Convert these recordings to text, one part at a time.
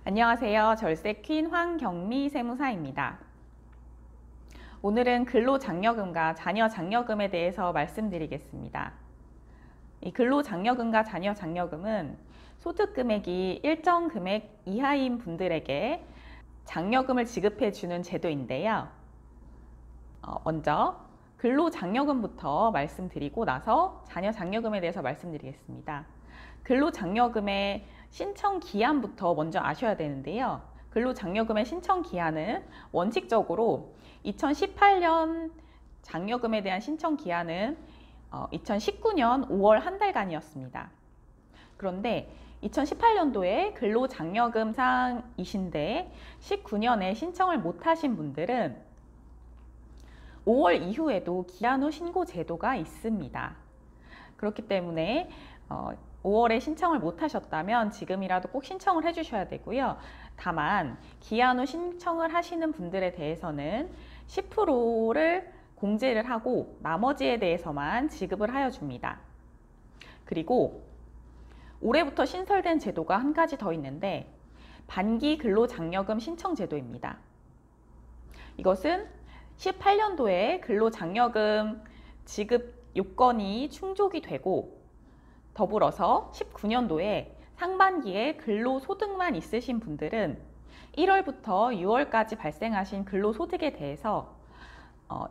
안녕하세요. 절세 퀸 황경미 세무사입니다. 오늘은 근로장려금과 자녀장려금에 대해서 말씀드리겠습니다. 이 근로장려금과 자녀장려금은 소득금액이 일정 금액 이하인 분들에게 장려금을 지급해 주는 제도인데요. 먼저 근로장려금부터 말씀드리고 나서 자녀장려금에 대해서 말씀드리겠습니다. 근로장려금의 신청 기한부터 먼저 아셔야 되는데요. 근로장려금의 신청 기한은 원칙적으로 2018년 장려금에 대한 신청 기한은 2019년 5월 한 달간이었습니다. 그런데 2018년도에 근로장려금상이신데 19년에 신청을 못하신 분들은 5월 이후에도 기한 후 신고 제도가 있습니다. 그렇기 때문에 5월에 신청을 못하셨다면 지금이라도 꼭 신청을 해주셔야 되고요. 다만 기한 후 신청을 하시는 분들에 대해서는 10%를 공제를 하고 나머지에 대해서만 지급을 하여 줍니다. 그리고 올해부터 신설된 제도가 한 가지 더 있는데 반기 근로장려금 신청 제도입니다. 이것은 18년도에 근로장려금 지급 요건이 충족이 되고 더불어서 19년도에 상반기에 근로소득만 있으신 분들은 1월부터 6월까지 발생하신 근로소득에 대해서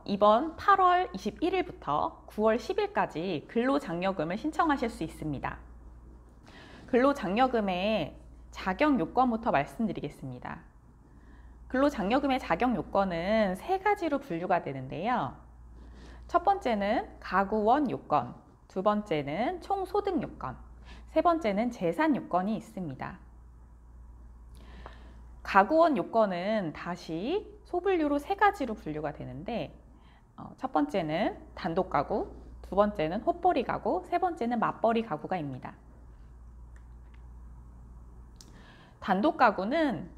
이번 8월 21일부터 9월 10일까지 근로장려금을 신청하실 수 있습니다. 근로장려금의 자격 요건부터 말씀드리겠습니다. 근로장려금의 자격 요건은 세 가지로 분류가 되는데요. 첫 번째는 가구원 요건, 두 번째는 총소득 요건, 세 번째는 재산 요건이 있습니다. 가구원 요건은 다시 소분류로 세 가지로 분류가 되는데 첫 번째는 단독 가구, 두 번째는 헛벌이 가구, 세 번째는 맞벌이 가구가입니다. 단독 가구는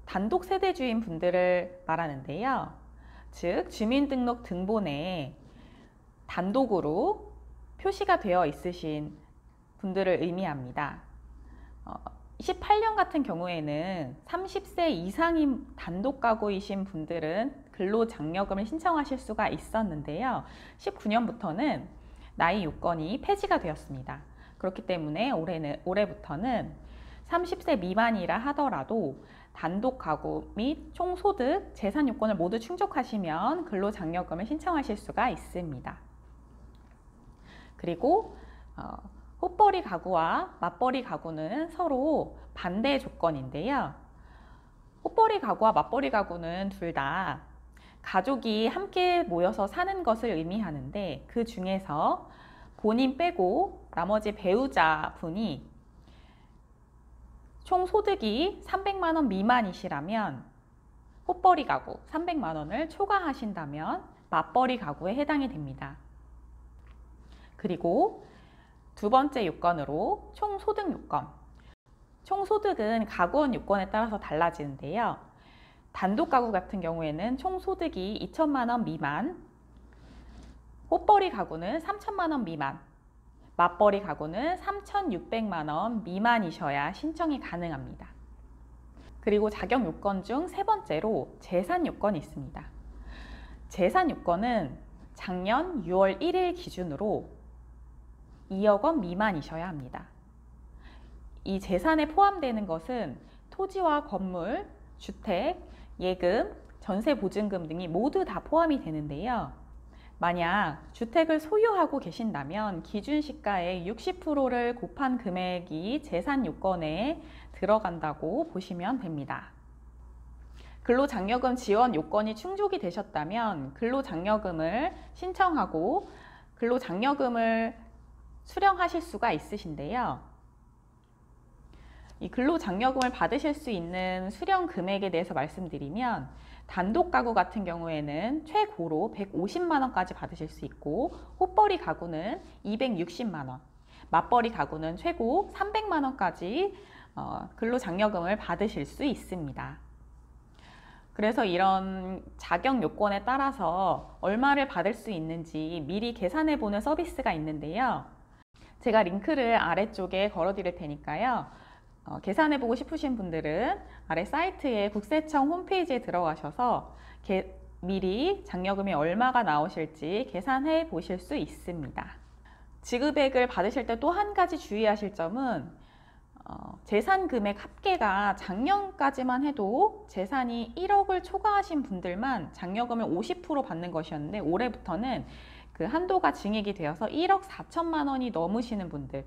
단독 세대주인 분들을 말하는데요. 즉 주민등록 등본에 단독으로 표시가 되어 있으신 분들을 의미합니다. 28년 같은 경우에는 30세 이상인 단독 가구이신 분들은 근로장려금을 신청하실 수가 있었는데요. 19년부터는 나이 요건이 폐지가 되었습니다. 그렇기 때문에 올해부터는 30세 미만이라 하더라도 단독 가구 및 총소득, 재산 요건을 모두 충족하시면 근로장려금을 신청하실 수가 있습니다. 그리고 헛벌이 가구와 맞벌이 가구는 서로 반대 조건인데요. 헛벌이 가구와 맞벌이 가구는 둘 다 가족이 함께 모여서 사는 것을 의미하는데 그 중에서 본인 빼고 나머지 배우자분이 총 소득이 300만 원 미만이시라면 헛벌이 가구 300만 원을 초과하신다면 맞벌이 가구에 해당이 됩니다. 그리고 두 번째 요건으로 총소득 요건. 총소득은 가구원 요건에 따라서 달라지는데요. 단독 가구 같은 경우에는 총소득이 2천만 원 미만, 헛벌이 가구는 3천만 원 미만, 맞벌이 가구는 3,600만 원 미만이셔야 신청이 가능합니다. 그리고 자격 요건 중 세 번째로 재산 요건이 있습니다. 재산 요건은 작년 6월 1일 기준으로 2억 원 미만이셔야 합니다. 이 재산에 포함되는 것은 토지와 건물, 주택, 예금, 전세보증금 등이 모두 다 포함이 되는데요. 만약 주택을 소유하고 계신다면 기준시가의 60%를 곱한 금액이 재산 요건에 들어간다고 보시면 됩니다. 근로장려금 지원 요건이 충족이 되셨다면 근로장려금을 신청하고 근로장려금을 수령하실 수가 있으신데요. 이 근로장려금을 받으실 수 있는 수령 금액에 대해서 말씀드리면 단독 가구 같은 경우에는 최고로 150만 원까지 받으실 수 있고 헛벌이 가구는 260만 원, 맞벌이 가구는 최고 300만 원까지 근로장려금을 받으실 수 있습니다. 그래서 이런 자격 요건에 따라서 얼마를 받을 수 있는지 미리 계산해 보는 서비스가 있는데요. 제가 링크를 아래쪽에 걸어 드릴 테니까요. 계산해보고 싶으신 분들은 아래 사이트에 국세청 홈페이지에 들어가셔서 미리 장려금이 얼마가 나오실지 계산해 보실 수 있습니다. 지급액을 받으실 때 또 한 가지 주의하실 점은 재산 금액 합계가 작년까지만 해도 재산이 1억을 초과하신 분들만 장려금을 50% 받는 것이었는데, 올해부터는 그 한도가 증액이 되어서 1억 4천만 원이 넘으시는 분들,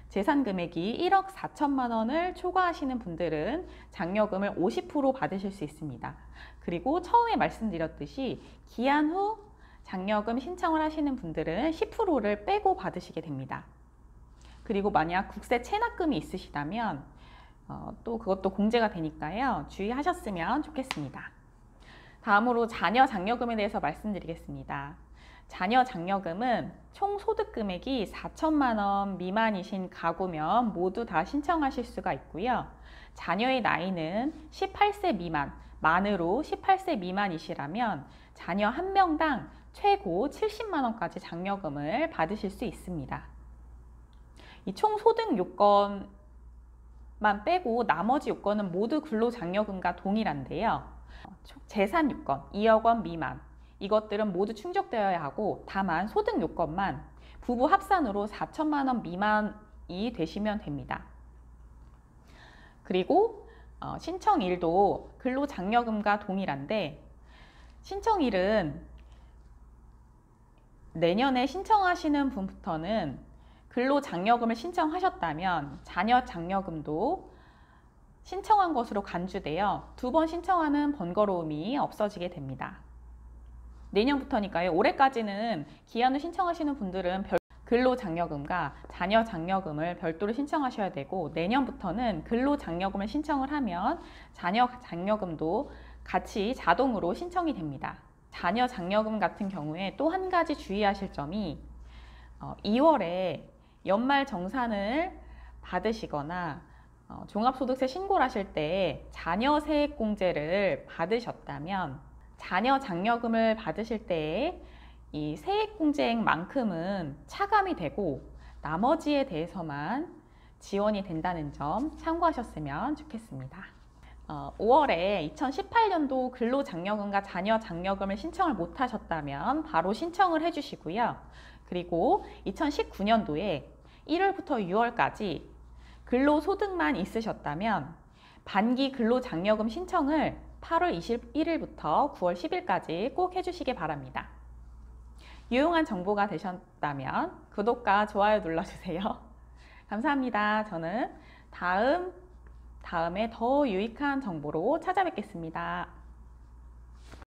재산 금액이 1억 4천만 원을 초과하시는 분들은 장려금을 50% 받으실 수 있습니다. 그리고 처음에 말씀드렸듯이 기한 후 장려금 신청을 하시는 분들은 10%를 빼고 받으시게 됩니다. 그리고 만약 국세 체납금이 있으시다면 또 그것도 공제가 되니까요. 주의하셨으면 좋겠습니다. 다음으로 자녀 장려금에 대해서 말씀드리겠습니다. 자녀 장려금은 총 소득 금액이 4천만 원 미만이신 가구면 모두 다 신청하실 수가 있고요. 자녀의 나이는 18세 미만, 만으로 18세 미만이시라면 자녀 한 명당 최고 70만 원까지 장려금을 받으실 수 있습니다. 이 총 소득 요건만 빼고 나머지 요건은 모두 근로장려금과 동일한데요. 재산 요건 2억 원 미만, 이것들은 모두 충족되어야 하고, 다만 소득 요건만 부부 합산으로 4천만 원 미만이 되시면 됩니다. 그리고 신청일도 근로장려금과 동일한데, 신청일은 내년에 신청하시는 분부터는 근로장려금을 신청하셨다면 자녀 장려금도 신청한 것으로 간주되어 2번 신청하는 번거로움이 없어지게 됩니다. 내년부터니까요. 올해까지는 기한을 신청하시는 분들은 근로장려금과 자녀 장려금을 별도로 신청하셔야 되고, 내년부터는 근로장려금을 신청을 하면 자녀 장려금도 같이 자동으로 신청이 됩니다. 자녀 장려금 같은 경우에 또 한 가지 주의하실 점이 2월에 연말 정산을 받으시거나 종합소득세 신고를 하실 때 자녀 세액공제를 받으셨다면 자녀 장려금을 받으실 때에 이 세액공제액만큼은 차감이 되고 나머지에 대해서만 지원이 된다는 점 참고하셨으면 좋겠습니다. 5월에 2018년도 근로장려금과 자녀 장려금을 신청을 못하셨다면 바로 신청을 해주시고요. 그리고 2019년도에 1월부터 6월까지 근로소득만 있으셨다면 반기 근로장려금 신청을 8월 21일부터 9월 10일까지 꼭 해주시기 바랍니다. 유용한 정보가 되셨다면 구독과 좋아요 눌러주세요. 감사합니다. 저는 다음에 더 유익한 정보로 찾아뵙겠습니다.